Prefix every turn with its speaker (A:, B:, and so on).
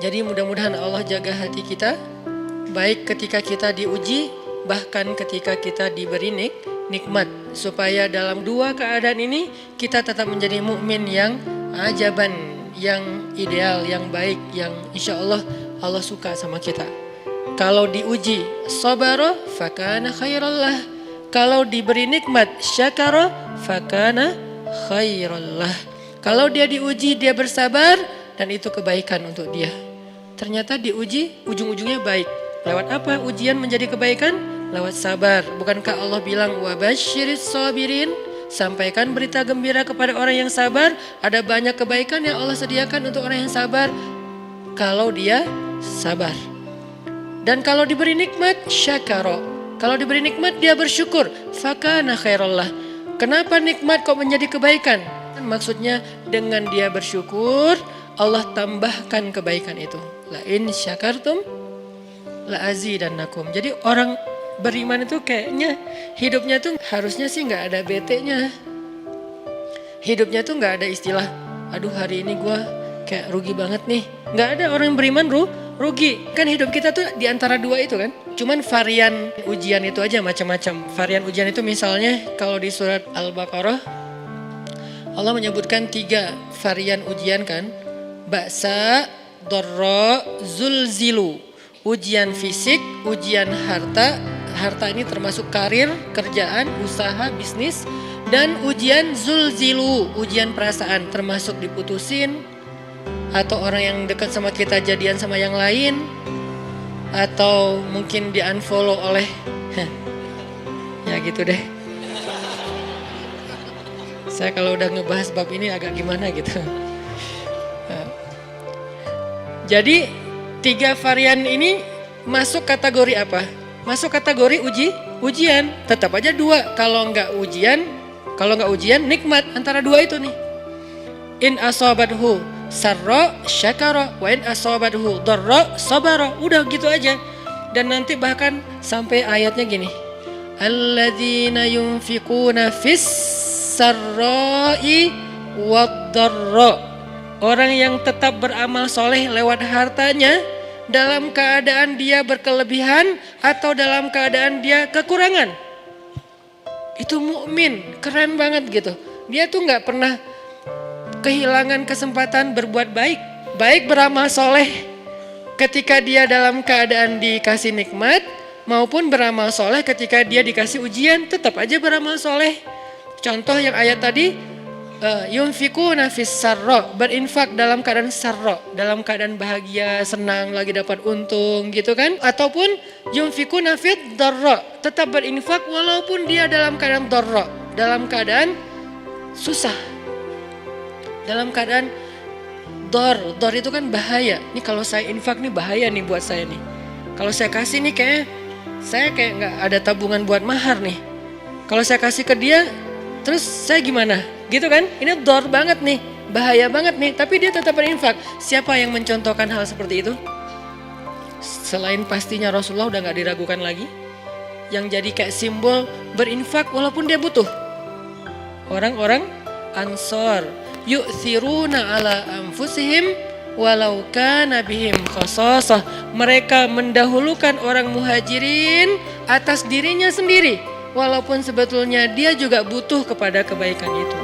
A: Jadi mudah-mudahan Allah jaga hati kita, baik ketika kita diuji, bahkan ketika kita diberi nikmat, supaya dalam dua keadaan ini kita tetap menjadi mukmin yang ajaban, yang ideal, yang baik, yang insya Allah Allah suka sama kita. Kalau diuji sabara fakana khairallah, kalau diberi nikmat syakara fakana khairallah. Kalau dia diuji dia bersabar dan itu kebaikan untuk dia. Ternyata diuji ujung-ujungnya baik. Lewat apa ujian menjadi kebaikan? Lewat sabar. Bukankah Allah bilang wabasyiris sabirin? Sampaikan berita gembira kepada orang yang sabar. Ada banyak kebaikan yang Allah sediakan untuk orang yang sabar kalau dia sabar. Dan kalau diberi nikmat syakara. Kalau diberi nikmat dia bersyukur. Fakana khairallah. Kenapa nikmat kok menjadi kebaikan? Maksudnya dengan dia bersyukur Allah tambahkan kebaikan itu. La in syakartum la azidannakum. Jadi orang beriman itu kayaknya hidupnya tuh harusnya sih nggak ada bete-nya. Hidupnya tuh nggak ada istilah, aduh hari ini gue kayak rugi banget nih. Nggak ada orang yang beriman rugi. Kan hidup kita tuh di antara dua itu kan. Cuman varian ujian itu aja macam-macam. Varian ujian itu misalnya kalau di surat Al-Baqarah Allah menyebutkan 3 varian ujian kan. Ba'sa, dharra, zulzilu. Ujian fisik, ujian harta. Harta ini termasuk karir, kerjaan, usaha, bisnis. Dan ujian zulzilu, ujian perasaan termasuk diputusin. Atau orang yang dekat sama kita jadian sama yang lain. Atau mungkin di unfollow oleh ya gitu deh. Saya kalau udah ngebahas bab ini agak gimana gitu. Jadi 3 varian ini masuk kategori apa? Masuk kategori ujian. Tetap aja 2. Kalau nggak ujian nikmat, antara 2 itu nih. In asabathu sarra syakara wa in asabathu dharra sabara. Udah gitu aja. Dan nanti bahkan sampai ayatnya gini. Alladzina yunfiquna fis sarra'i wad dharra. Orang yang tetap beramal soleh lewat hartanya dalam keadaan dia berkelebihan atau dalam keadaan dia kekurangan. Itu mukmin, keren banget gitu. Dia tuh nggak pernah kehilangan kesempatan berbuat baik. Baik beramal soleh ketika dia dalam keadaan dikasih nikmat maupun beramal soleh ketika dia dikasih ujian, tetap aja beramal soleh. Contoh yang ayat tadi, yunfikuna fis sarra, berinfak dalam keadaan sarra, dalam keadaan bahagia, senang, lagi dapat untung gitu kan. Ataupun yunfikuna fit dharra, tetap berinfak walaupun dia dalam keadaan dharra, dalam keadaan susah. Dalam keadaan dor itu kan bahaya. Ini kalau saya infak nih bahaya nih buat saya nih. Kalau saya kasih nih saya kayak nggak ada tabungan buat mahar nih. Kalau saya kasih ke dia, terus saya gimana? Gitu kan? Ini dor banget nih, bahaya banget nih. Tapi dia tetap berinfak. Siapa yang mencontohkan hal seperti itu? Selain pastinya Rasulullah udah nggak diragukan lagi. Yang jadi kayak simbol berinfak walaupun dia butuh. Orang-orang Ansor, yu'thiruna ala anfusihim walau kana bihim khasasah. Mereka mendahulukan orang muhajirin atas dirinya sendiri. Walaupun sebetulnya dia juga butuh kepada kebaikan itu.